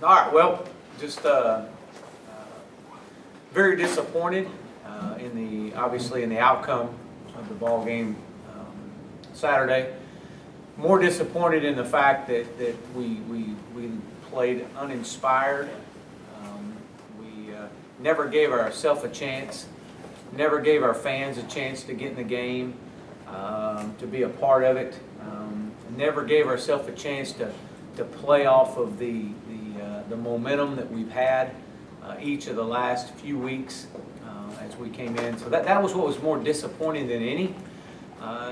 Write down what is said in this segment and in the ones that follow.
All right, well, just very disappointed obviously in the outcome of the ball game Saturday. More disappointed in the fact that we played uninspired. We never gave ourselves a chance, never gave our fans a chance to get in the game, to be a part of it. Never gave ourselves a chance to play off of the momentum that we've had each of the last few weeks as we came in. So that was what was more disappointing than any.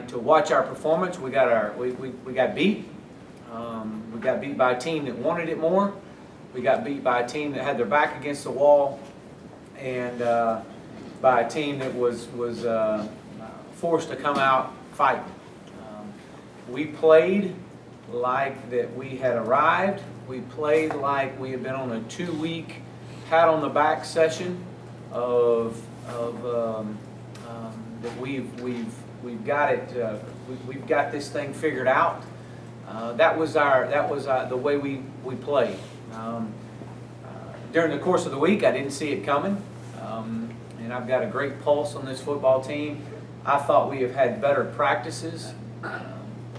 To watch our performance, we got beat. We got beat by a team that wanted it more. We got beat by a team that had their back against the wall, and by a team that was forced to come out fighting. We played like that we had arrived. We played like we had been on a 2-week pat on the back session of that we've got it. We've got this thing figured out. That was the way we played. During the course of the week, I didn't see it coming, and I've got a great pulse on this football team. I thought we have had better practices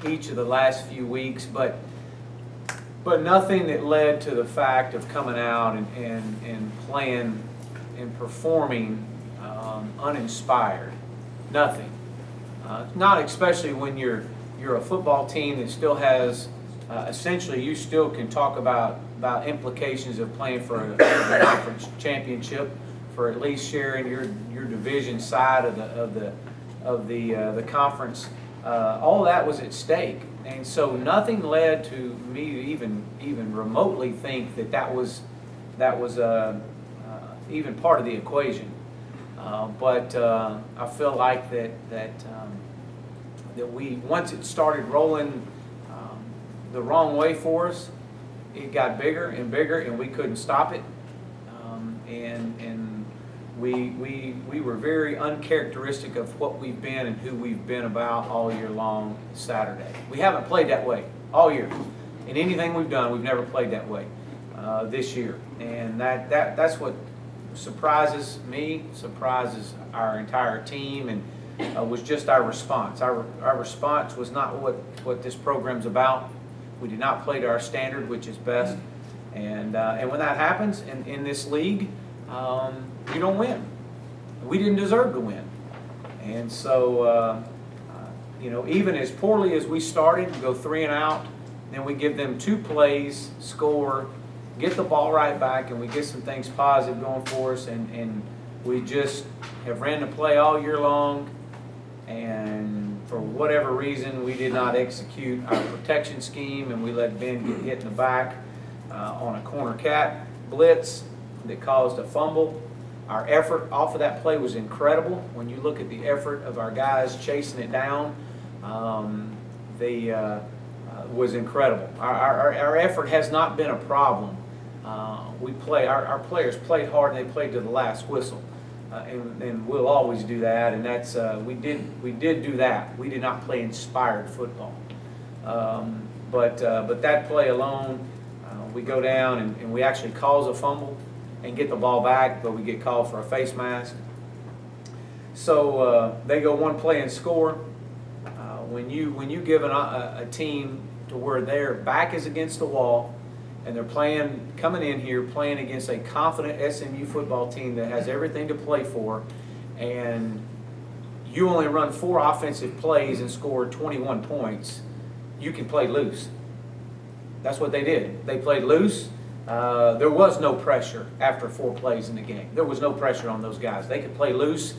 each of the last few weeks, but nothing that led to the fact of coming out and playing and performing uninspired. Nothing. Not especially when you're a football team that still has essentially you still can talk about implications of playing for a conference championship, for at least sharing your division side of the conference. All that was at stake, and so nothing led to me to even remotely think that was even part of the equation. But I feel like that we, once it started rolling the wrong way for us, it got bigger and bigger, and we couldn't stop it. And we were very uncharacteristic of what we've been and who we've been about all year long Saturday. We haven't played that way all year. In anything we've done, we've never played that way this year. And that's what surprises me, surprises our entire team, and was just our response. Our response was not what this program's about. We did not play to our standard, which is best. And when that happens in this league, you don't win. We didn't deserve to win. And so, even as poorly as we started, go 3 and out, then we give them 2 plays, score, get the ball right back, and we get some things positive going for us, and we just have ran the play all year long, and for whatever reason we did not execute our protection scheme, and we let Ben get hit in the back on a corner cat blitz that caused a fumble. Our effort off of that play was incredible. When you look at the effort of our guys chasing it down, was incredible. Our effort has not been a problem. Our players played hard, and they played to the last whistle, and we'll always do that. And that's we did do that. We did not play inspired football, but that play alone, we go down and we actually cause a fumble and get the ball back, but we get called for a face mask. So they go 1 play and score. When you give a team to where their back is against the wall, and they're coming in here playing against a confident SMU football team that has everything to play for, and you only run 4 offensive plays and score 21 points, you can play loose. That's what they did. They played loose. There was no pressure after 4 plays in the game. There was no pressure on those guys. They could play loose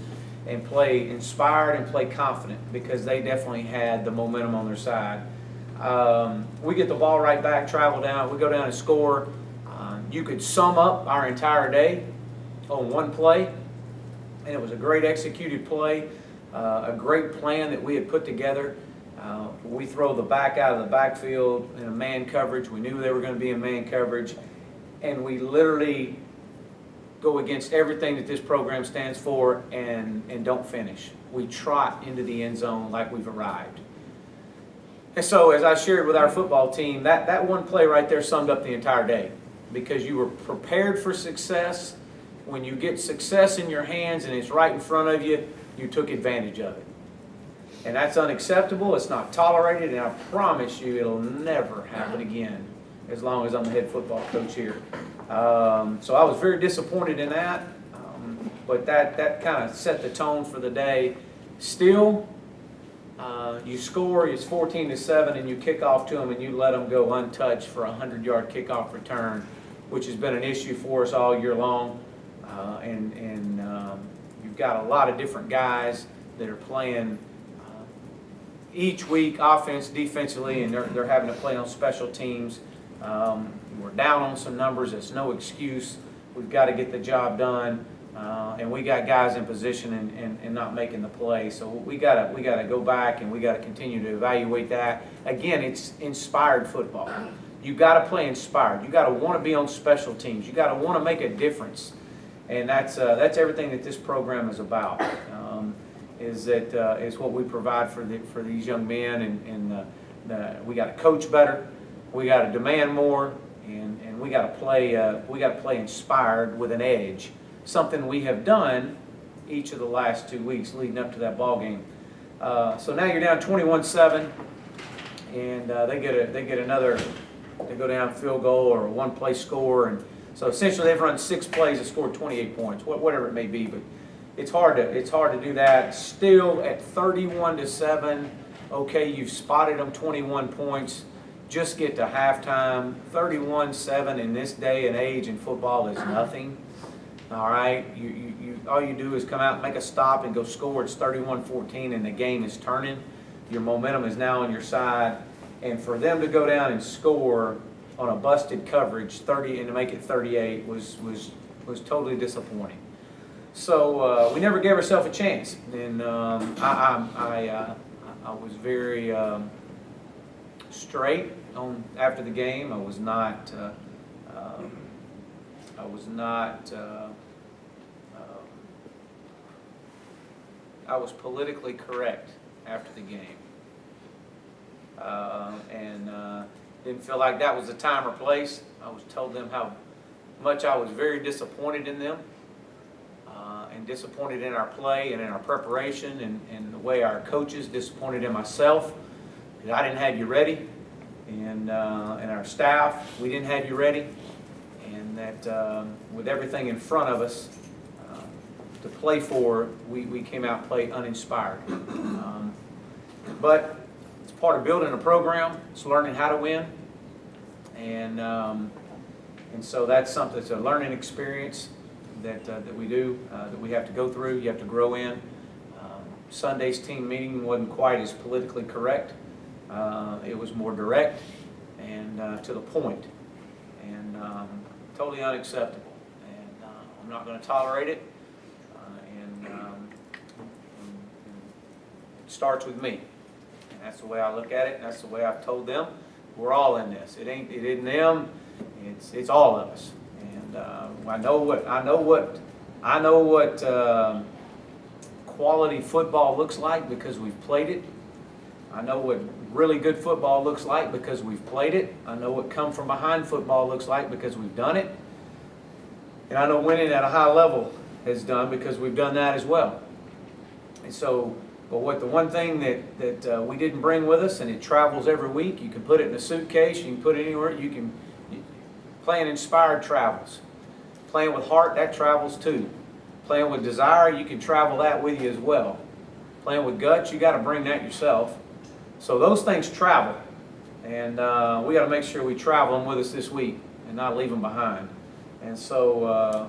and play inspired and play confident because they definitely had the momentum on their side. We get the ball right back, travel down, we go down and score. You could sum up our entire day on 1 play, and it was a great executed play, a great plan that we had put together. We throw the back out of the backfield in a man coverage. We knew they were going to be in man coverage, and we literally go against everything that this program stands for and don't finish. We trot into the end zone like we've arrived. And so, as I shared with our football team, that 1 play right there summed up the entire day. because you were prepared for success. When you get success in your hands and it's right in front of you, you took advantage of it. And that's unacceptable. It's not tolerated, and I promise you it'll never happen again as long as I'm the head football coach here. So I was very disappointed in that, but that kind of set the tone for the day. Still, you score, it's 14-7, and you kick off to them and you let them go untouched for a 100-yard kickoff return, which has been an issue for us all year long. You've got a lot of different guys that are playing each week, offense, defensively, and they're having to play on special teams. We're down on some numbers. It's no excuse. We've got to get the job done, and we got guys in position and not making the play. So we got to go back, and we got to continue to evaluate that. Again, it's inspired football. You got to play inspired. You got to want to be on special teams. You got to want to make a difference, and that's everything that this program is about. Is what we provide for these young men, and we got to coach better, we got to demand more, and we got to play inspired with an edge. Something we have done each of the last 2 weeks leading up to that ball game. So now you're down 21-7, and they get another. They go down field goal or a one-play score, and so essentially they've run 6 plays and scored 28 points, whatever it may be, but. It's hard to do that. Still at 31-7, okay, you've spotted them 21 points. Just get to halftime. 31-7 in this day and age in football is nothing. All right, all you do is come out and make a stop and go score. It's 31-14, and the game is turning. Your momentum is now on your side, and for them to go down and score on a busted coverage 30 and to make it 38 was totally disappointing. So we never gave ourselves a chance, and I was very straight on after the game. I was not I was politically correct after the game, and didn't feel like that was the time or place. I was told them how much I was very disappointed in them. And disappointed in our play and in our preparation and the way our coaches, disappointed in myself that I didn't have you ready, and our staff, we didn't have you ready, and that with everything in front of us to play for, we came out and played uninspired. But it's part of building a program. It's learning how to win, and so that's something. It's a learning experience that we do, that we have to go through, you have to grow in. Sunday's team meeting wasn't quite as politically correct. It was more direct and to the point, and totally unacceptable. And I'm not going to tolerate it. And it starts with me. And that's the way I look at it, and that's the way I've told them. We're all in this. It isn't them, it's all of us. I know what quality football looks like because we've played it. I know what really good football looks like because we've played it. I know what come from behind football looks like because we've done it. And I know winning at a high level has done because we've done that as well. And so, but the one thing that we didn't bring with us, and it travels every week, you can put it in a suitcase, you can put it anywhere, playing inspired travels. Playing with heart, that travels too. Playing with desire, you can travel that with you as well. Playing with guts, you got to bring that yourself. So those things travel, and we got to make sure we travel them with us this week and not leave them behind. And so,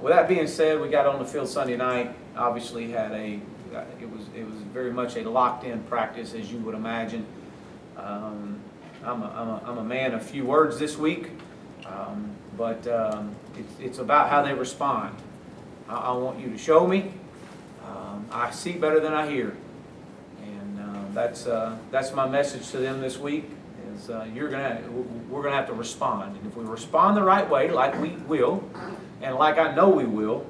with that being said, we got on the field Sunday night. Obviously, it was very much a locked-in practice, as you would imagine. I'm a man of few words this week. But it's about how they respond. I want you to show me. I see better than I hear, and that's my message to them this week. Is we're gonna have to respond, and if we respond the right way, like we will, and like I know we will,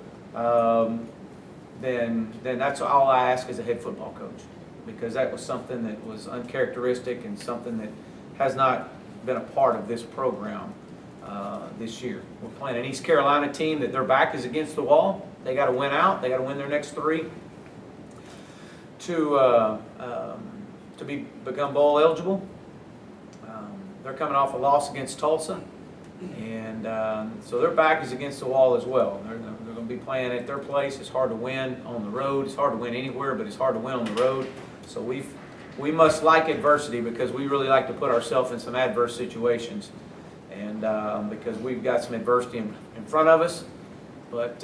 then that's all I ask as a head football coach, because that was something that was uncharacteristic and something that has not been a part of this program. this year. We're playing an East Carolina team that their back is against the wall. They got to win out. They got to win their next 3 to become bowl eligible. They're coming off a loss against Tulsa, and so their back is against the wall as well. They're going to be playing at their place. It's hard to win on the road. It's hard to win anywhere, but it's hard to win on the road. So we must like adversity, because we really like to put ourselves in some adverse situations, and because we've got some adversity in front of us. But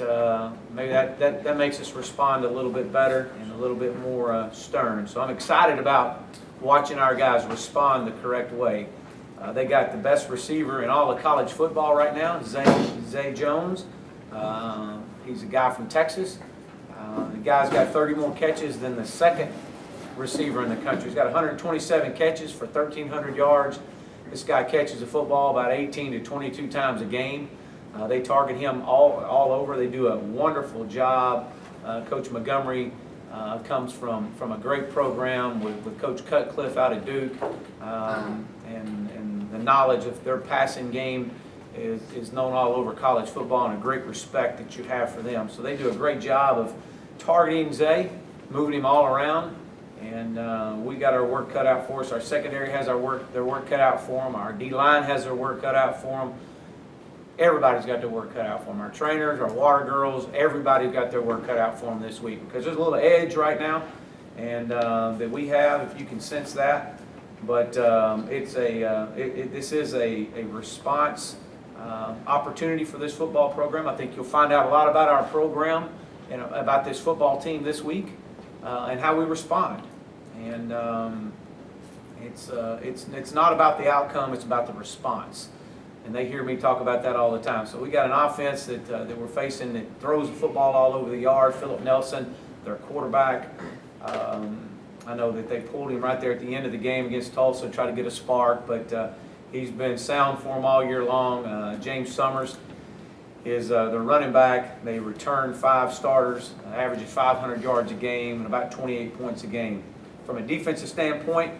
maybe that makes us respond a little bit better and a little bit more stern. So I'm excited about watching our guys respond the correct way. They got the best receiver in all of college football right now, Zay Jones. He's a guy from Texas. The guy's got 30 more catches than the second receiver in the country. He's got 127 catches for 1,300 yards. This guy catches the football about 18 to 22 times a game. They target him all over. They do a wonderful job. Coach Montgomery comes from a great program with Coach Cutcliffe out of Duke, and the knowledge of their passing game is known all over college football, and a great respect that you have for them. So they do a great job of targeting Zay, moving him all around, and we got our work cut out for us. Our secondary has their work cut out for them. Our D-line has their work cut out for them. Everybody's got their work cut out for them. Our trainers, our water girls, everybody's got their work cut out for them this week, because there's a little edge right now, and that we have, if you can sense that. But this is a response opportunity for this football program. I think you'll find out a lot about our program and about this football team this week, and how we respond. And it's not about the outcome; it's about the response. And they hear me talk about that all the time. So we got an offense that we're facing that throws the football all over the yard. Philip Nelson, their quarterback. I know that they pulled him right there at the end of the game against Tulsa to try to get a spark, but he's been sound for them all year long. James Summers is their running back. They return 5 starters, averages 500 yards a game and about 28 points a game. From a defensive standpoint,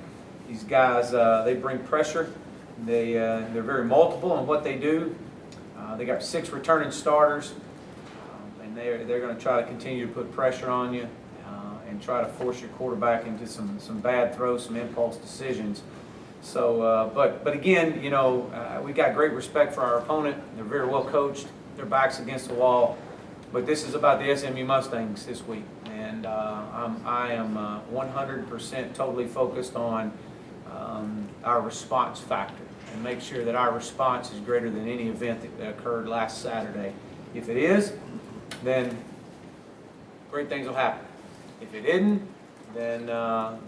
these guys, they bring pressure. They're very multiple in what they do. They got 6 returning starters, and they're going to try to continue to put pressure on you and try to force your quarterback into some bad throws, some impulse decisions. So, but again, you know, we got great respect for our opponent. They're very well coached. Their back's against the wall. But this is about the SMU Mustangs this week, and I am 100% totally focused on our response factor, and make sure that our response is greater than any event that occurred last Saturday. If it is, then great things will happen. If it isn't, then you know,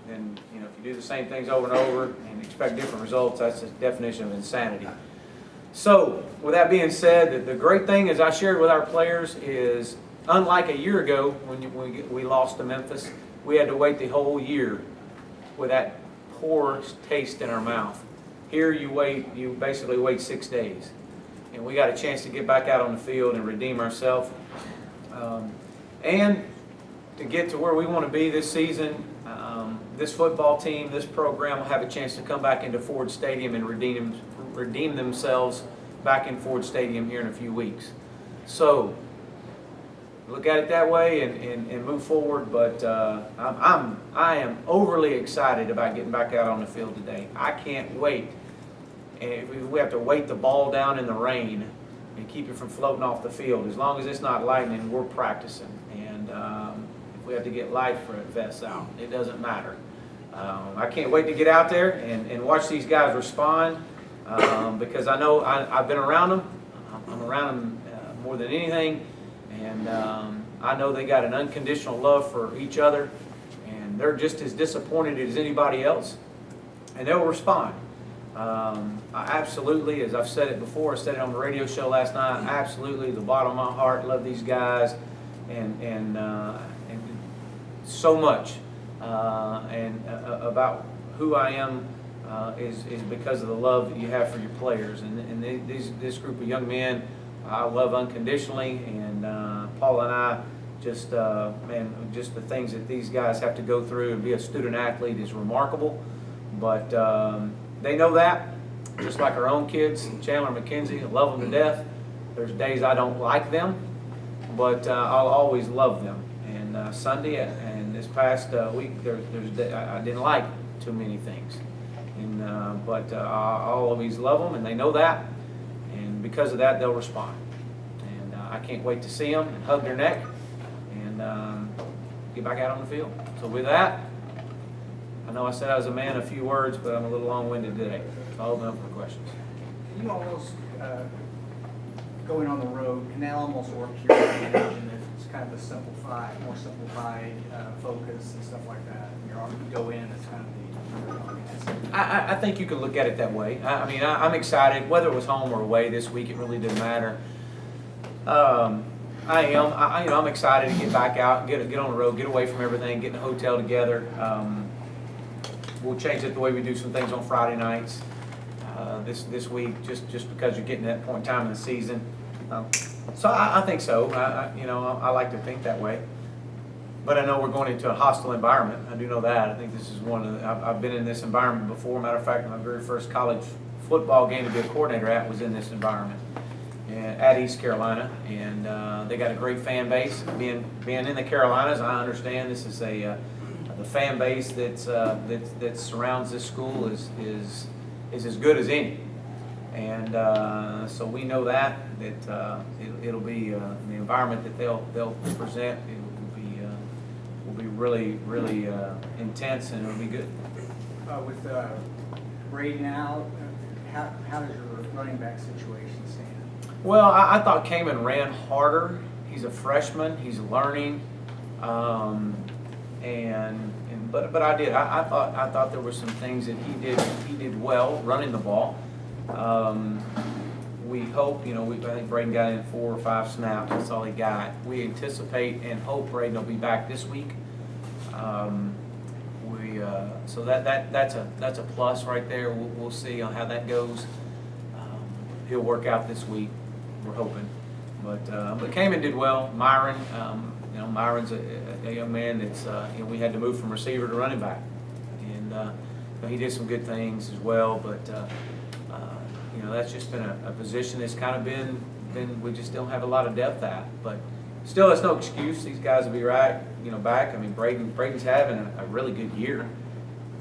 if you do the same things over and over and expect different results, that's the definition of insanity. So, with that being said, the great thing, as I shared with our players, is unlike a year ago when we lost to Memphis, we had to wait the whole year with that poor taste in our mouth. Here you basically wait 6 days. And we got a chance to get back out on the field and redeem ourselves. And to get to where we want to be this season, this football team, this program will have a chance to come back into Ford Stadium and redeem themselves back in Ford Stadium here in a few weeks. So look at it that way and move forward. But I am overly excited about getting back out on the field today. I can't wait. And if we have to weight the ball down in the rain and keep it from floating off the field, as long as it's not lightning, we're practicing. And if we have to get life vests out, it doesn't matter. I can't wait to get out there and watch these guys respond, because I know I've been around them. I'm around them more than anything, and I know they got an unconditional love for each other, and they're just as disappointed as anybody else, and they'll respond. I absolutely, as I've said it before, I said it on the radio show last night, absolutely, the bottom of my heart, love these guys, and so much, and about who I am is because of the love that you have for your players, and this group of young men I love unconditionally, and Paul and I just just the things that these guys have to go through and be a student athlete is remarkable, but they know that, just like our own kids, Chandler and Mackenzie, I love them to death. There's days I don't like them, but I'll always love them. And Sunday and this past week, I didn't like too many things, but I'll always love them, and they know that. And because of that, they'll respond. And I can't wait to see them and hug their neck and get back out on the field. So with that, I know I said I was a man of few words, but I'm a little long-winded today. So I'll open up for questions. Can you almost, going on the road, can that almost work to your advantage, and if it's kind of a more simplified focus and stuff like that? You go in, it's kind of the I think you could look at it that way. I mean, I'm excited. Whether it was home or away this week, it really didn't matter. I'm excited to get back out, get on the road, get away from everything, get in a hotel together. We'll change it the way we do some things on Friday nights this week, just because you're getting to that point in time in the season. So I think so. I like to think that way. But I know we're going into a hostile environment. I do know that. I think this is I've been in this environment before. Matter of fact, my very first college football game to be a coordinator at was in this environment at East Carolina, and they got a great fan base. Being in the Carolinas, I understand this is the fan base that surrounds this school is as good as any, and so we know that it'll be the environment that they'll present. Will be really intense, and it'll be good. With Braden out, how does your running back situation stand? Well, I thought Kamen ran harder. He's a freshman. He's learning, but I did. I thought there were some things that he did well running the ball. We hope, I think Braden got in 4 or 5 snaps. That's all he got. We anticipate and hope Braden will be back this week. So that's a plus right there. We'll see on how that goes. He'll work out this week. We're hoping. But Kamen did well. Myron, Myron's a young man that's we had to move from receiver to running back, and he did some good things as well. But that's just been a position that's kind of been we just don't have a lot of depth at. But still, that's no excuse. These guys will be right, back. I mean, Braden's having a really good year,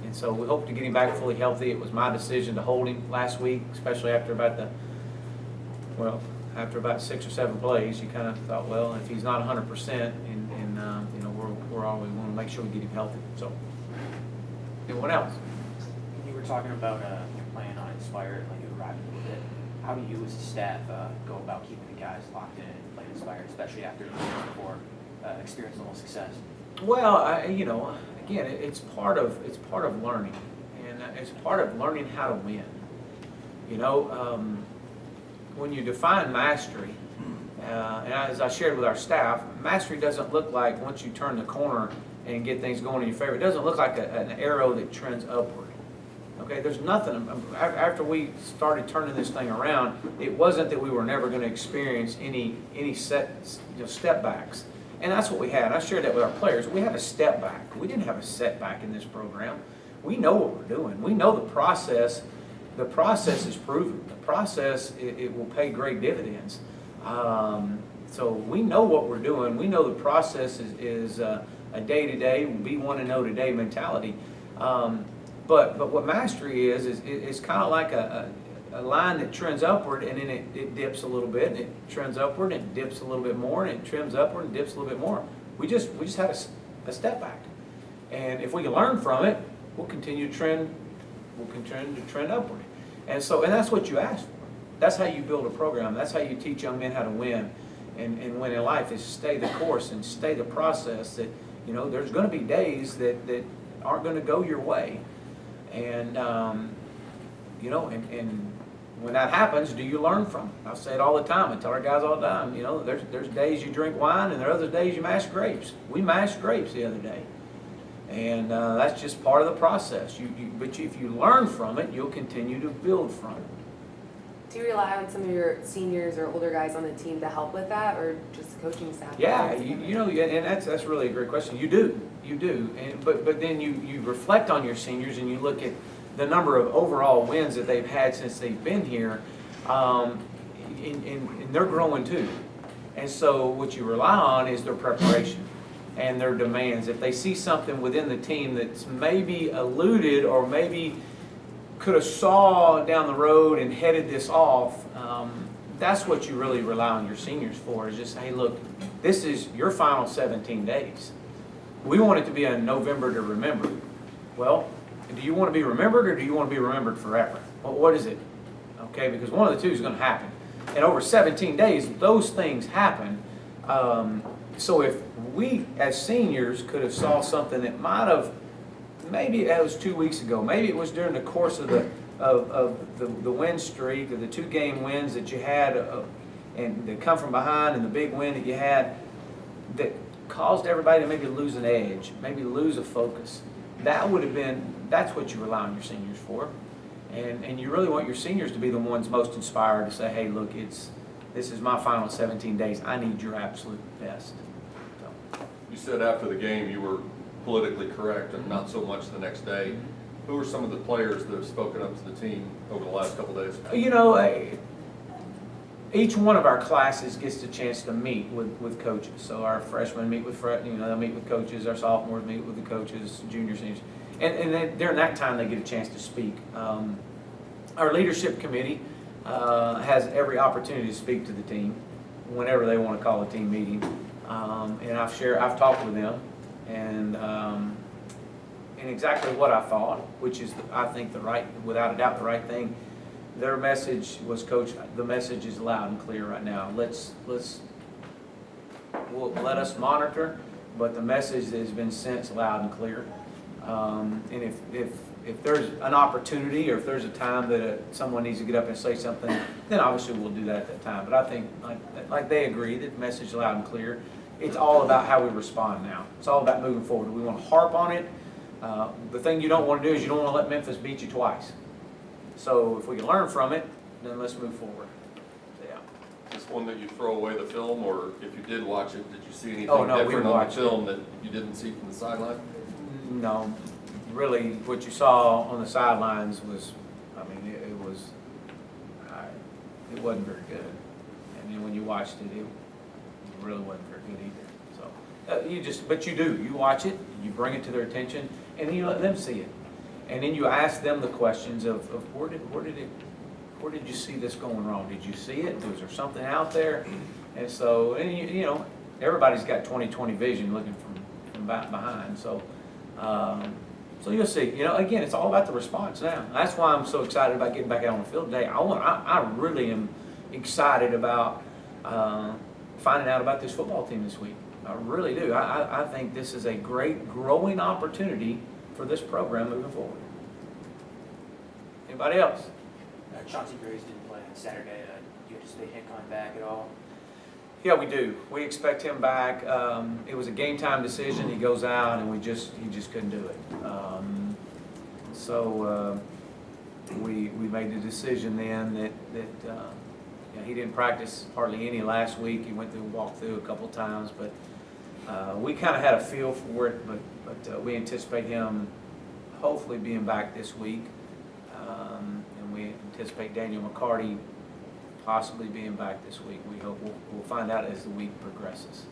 and so we hope to get him back fully healthy. It was my decision to hold him last week, especially after about 6 or 7 plays. You kind of thought, well, if he's not 100%, and we want to make sure we get him healthy. So, anyone else? You were talking about your plan on Inspired, like you arrived a little bit. How do you as a staff go about keeping the guys locked in and playing Inspired, especially after before experiencing a little success? Well, again, it's part of learning, and it's part of learning how to win. When you define mastery, and as I shared with our staff, mastery doesn't look like once you turn the corner and get things going in your favor. It doesn't look like an arrow that trends upward. Okay, there's nothing. After we started turning this thing around, it wasn't that we were never going to experience any step backs, and that's what we had. I shared that with our players. We had a step back. We didn't have a setback in this program. We know what we're doing. We know the process. The process is proven. The process it will pay great dividends. So we know what we're doing. We know the process is a day-to-day, be-1-0 today mentality. But what mastery is kind of like a line that trends upward, and then it dips a little bit, and it trends upward, and it dips a little bit more, and it trims upward and dips a little bit more. We just had a step back, and if we can learn from it, we'll continue to trend. We'll continue to trend upward, and that's what you ask for. That's how you build a program. That's how you teach young men how to win, and win in life is stay the course and stay the process. That there's going to be days that aren't going to go your way. And and when that happens, do you learn from it? I say it all the time. I tell our guys all the time. There's days you drink wine, and there are other days you mash grapes. We mashed grapes the other day, and that's just part of the process. But if you learn from it, you'll continue to build from it. Do you rely on some of your seniors or older guys on the team to help with that, or just the coaching staff? Yeah, and that's really a great question. You do, and but then you reflect on your seniors and you look at the number of overall wins that they've had since they've been here, and they're growing too. And so what you rely on is their preparation and their demands. If they see something within the team that's maybe eluded or maybe could have saw down the road and headed this off, that's what you really rely on your seniors for, is just, hey, look, this is your final 17 days. We want it to be a November to remember. Well, do you want to be remembered or do you want to be remembered forever? Well, what is it? Okay, because one of the two is going to happen. And over 17 days, those things happen. So if we, as seniors, could have saw something that might have, maybe it was 2 weeks ago, maybe it was during the course of the win streak, or the 2-game wins that you had, and that come from behind, and the big win that you had, that caused everybody to maybe lose an edge, maybe lose a focus. That would have been, that's what you rely on your seniors for. And you really want your seniors to be the ones most inspired to say, hey, look, this is my final 17 days. I need your absolute best. So. You said after the game you were politically correct and not so much the next day. Who are some of the players that have spoken up to the team over the last couple of days? You know, each one of our classes gets the chance to meet with coaches. So our freshmen meet with they'll meet with coaches. Our sophomores meet with the coaches, juniors, seniors. And then during that time, they get a chance to speak. Our leadership committee has every opportunity to speak to the team whenever they want to call a team meeting. And I've talked with them, and exactly what I thought, which is, I think, without a doubt, the right thing. Their message was, Coach, the message is loud and clear right now. Let us monitor, but the message that has been sent is loud and clear. And if there's an opportunity, or if there's a time that someone needs to get up and say something, then obviously we'll do that at that time. But I think, like they agree, that the message is loud and clear. It's all about how we respond now. It's all about moving forward. We want to harp on it. The thing you don't want to do is you don't want to let Memphis beat you twice. So if we can learn from it, then let's move forward. Yeah. This one that you throw away the film, or if you did watch it, did you see anything No, different on the film that you didn't see from the sideline? No, really, what you saw on the sidelines was, I mean, it wasn't very good. I mean, when you watched it, it really wasn't very good either. So but you watch it, you bring it to their attention, and then you let them see it, and then you ask them the questions of where did you see this going wrong? Did you see it? Was there something out there? And so, and you know, everybody's got 20/20 vision looking from behind. So. So you'll see. You know, again, it's all about the response now. That's why I'm so excited about getting back out on the field today. I really am excited about finding out about this football team this week. I really do. I think this is a great growing opportunity for this program moving forward. Anybody else? Chauncey Grace didn't play on Saturday. Do you anticipate him coming back at all? Yeah, we do. We expect him back. It was a game time decision. He goes out, and he just couldn't do it. So we made the decision then that he didn't practice hardly any last week. He went through walkthrough a couple times, but we kind of had a feel for it. But we anticipate him hopefully being back this week, and we anticipate Daniel McCarty possibly being back this week. We hope we'll find out as the week progresses.